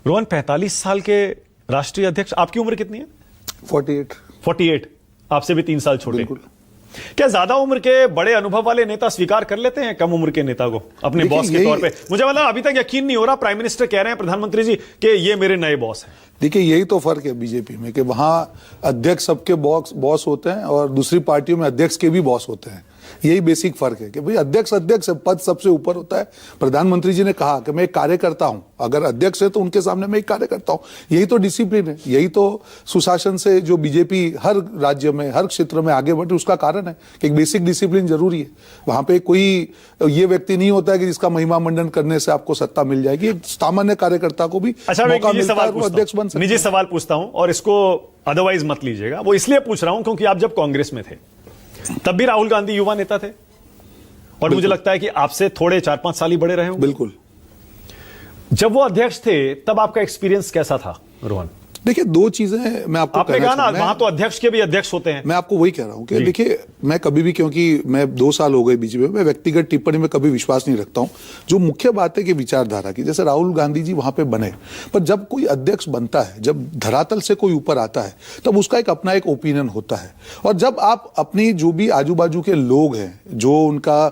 रोहन, 45 साल के राष्ट्रीय अध्यक्ष, आपकी उम्र कितनी है? 48। आपसे भी 3 साल छोटे। बिल्कुल। क्या ज्यादा उम्र के बड़े अनुभव वाले नेता स्वीकार कर लेते हैं कम उम्र के नेता को अपने बॉस के तौर पे? मुझे मतलब अभी तक यकीन नहीं हो रहा, प्राइम मिनिस्टर कह रहे हैं, प्रधानमंत्री जी, कि ये मेरे नए बॉस हैं। देखिए, यही तो फर्क है बीजेपी में कि वहां अध्यक्ष सबके बॉस होते हैं और दूसरी पार्टियों में अध्यक्ष के भी बॉस होते हैं। यही बेसिक फर्क है कि भाई अध्यक्ष पद सबसे ऊपर होता है। प्रधानमंत्री जी ने कहा कि मैं एक कार्यकर्ता हूं, अगर अध्यक्ष है तो उनके सामने मैं एक कार्यकर्ता हूं। यही तो डिसिप्लिन है, यही तो सुशासन से जो बीजेपी हर राज्य में, हर क्षेत्र में आगे बढ़ी, उसका कारण है कि एक बेसिक डिसिप्लिन जरूरी है। वहां पे कोई ये व्यक्ति नहीं होता है कि जिसका महिमा मंडन करने से आपको सत्ता मिल जाएगी। एक सामान्य कार्यकर्ता को भी मौका मिलता है, वो अध्यक्ष बन सकता है। निजी सवाल पूछता हूं और इसको अदरवाइज मत लीजिएगा, वो इसलिए पूछ रहा हूं क्योंकि आप जब कांग्रेस में थे तब भी राहुल गांधी युवा नेता थे और मुझे लगता है कि आपसे थोड़े 4-5 साल ही बड़े रहे होंगे। बिल्कुल। जब वो अध्यक्ष थे तब आपका एक्सपीरियंस कैसा था रोहन? देखिए, दो चीजें मैं आपको आपने कहा ना, वहां तो अध्यक्ष के भी अध्यक्ष होते हैं। मैं आपको वही कह रहा हूं कि देखिए, मैं कभी भी, क्योंकि मैं 2 साल हो गए बीजेपी में, मैं व्यक्तिगत टिप्पणी में कभी विश्वास नहीं रखता हूं। जो मुख्य बात है कि विचारधारा की, जैसे राहुल गांधी जी वहां पे बने, पर जब कोई अध्यक्ष बनता है, जब धरातल से कोई ऊपर आता है, तब उसका अपना एक ओपिनियन होता है। और जब आप अपनी जो भी आजू बाजू के लोग हैं, जो उनका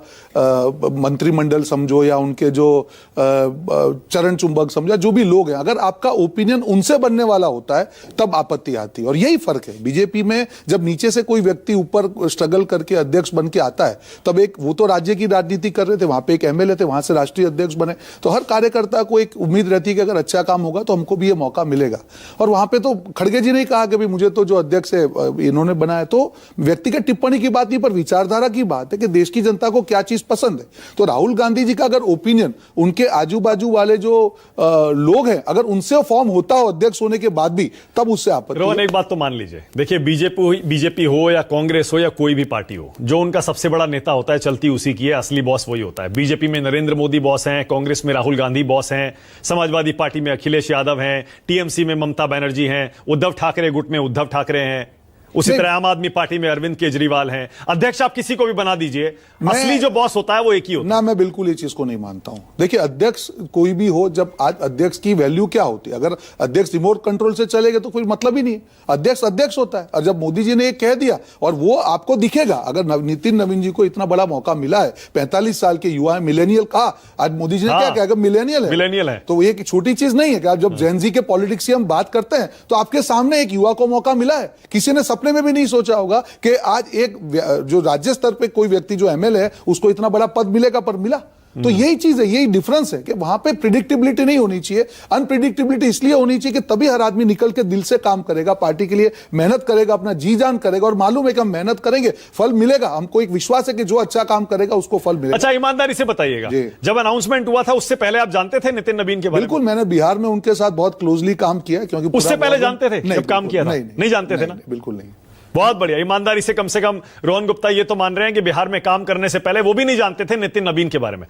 मंत्रिमंडल समझो या उनके जो चरण चुंबक समझो, जो भी लोग हैं, अगर आपका ओपिनियन उनसे बनने वाला होता है तब आपत्ति आती है। और यही फर्क है बीजेपी में, जब नीचे से कोई व्यक्ति ऊपर स्ट्रगल करके अध्यक्ष बन के आता है, तब एक वो तो राज्य की राजनीति कर रहे थे, वहां पे एक एमएलए थे, वहां से राष्ट्रीय अध्यक्ष बने, तो हर कार्यकर्ता को एक उम्मीद रहती है कि अगर अच्छा काम होगा तो हमको भी ये मौका मिलेगा। और वहां पे तो खड़गे जी ने कहा कि भाई मुझे तो जो अध्यक्ष है इन्होंने बनाया, तो व्यक्तिगत टिप्पणी की बात नहीं, पर विचारधारा की बात है कि देश की जनता को क्या चीज पसंद है। तो राहुल गांधी जी का अगर ओपिनियन उनके आजू बाजू वाले जो लोग हैं, अगर उनसे फॉर्म होता हो अध्यक्ष होने के बाद भी, तब उससे आपत्ति। रोहन, एक बात तो मान लीजिए, देखिए, बीजेपी हो या कांग्रेस हो या कोई भी पार्टी हो, जो उनका सबसे बड़ा नेता होता है चलती उसी की है, असली बॉस वही होता है। बीजेपी में नरेंद्र मोदी बॉस हैं, कांग्रेस में राहुल गांधी बॉस हैं, समाजवादी पार्टी में अखिलेश यादव हैं, टीएमसी में ममता बनर्जी हैं, उद्धव ठाकरे गुट में उद्धव ठाकरे हैं, उसी तरह आम आदमी पार्टी में अरविंद केजरीवाल हैं। अध्यक्ष आप किसी को भी बना दीजिए, असली जो बॉस होता है वो एक ही होता है। ना, मैं बिल्कुल ये चीज को नहीं मानता हूं। देखिए, अध्यक्ष कोई भी हो, जब आज अध्यक्ष की वैल्यू क्या होती है, अगर अध्यक्ष रिमोट कंट्रोल से चलेगा तो कोई मतलब ही नहीं है। अध्यक्ष होता है। और जब मोदी जी ने ये कह दिया, और वो आपको दिखेगा, अगर नितिन नवीन जी को इतना बड़ा मौका मिला है, 45 साल के युवा है, मिलेनियल कहा, आज मोदी जी ने क्या कहा, मिलेनियल है, तो ये छोटी चीज नहीं है कि आप जब जेनजी के पॉलिटिक्स की हम बात करते हैं, तो आपके सामने एक युवा को मौका मिला है। किसी ने सपने में भी नहीं सोचा होगा कि आज एक जो राज्य स्तर पे कोई व्यक्ति जो एमएलए है, उसको इतना बड़ा पद मिलेगा, पर मिला। तो यही चीज है, यही डिफरेंस है कि वहां पे प्रिडिक्टेबिलिटी नहीं होनी चाहिए। अनप्रिडिक्टेबिलिटी इसलिए होनी चाहिए कि तभी हर आदमी निकल के दिल से काम करेगा, पार्टी के लिए मेहनत करेगा, अपना जी जान करेगा, और मालूम है कि हम मेहनत करेंगे, फल मिलेगा। हमको एक विश्वास है कि जो अच्छा काम करेगा उसको फल मिलेगा। अच्छा, ईमानदारी से बताइएगा, जब अनाउंसमेंट हुआ था उससे पहले आप जानते थे नितिन नवीन के बारे में? बिल्कुल, मैंने बिहार में उनके साथ बहुत क्लोजली काम किया, क्योंकि उससे पहले जानते थे जब काम किया था? नहीं जानते थे ना? बिल्कुल नहीं। बहुत बढ़िया, ईमानदारी से कम रोहन गुप्ता ये तो मान रहे हैं कि बिहार में काम करने से पहले वो भी नहीं जानते थे नितिन नवीन के बारे में।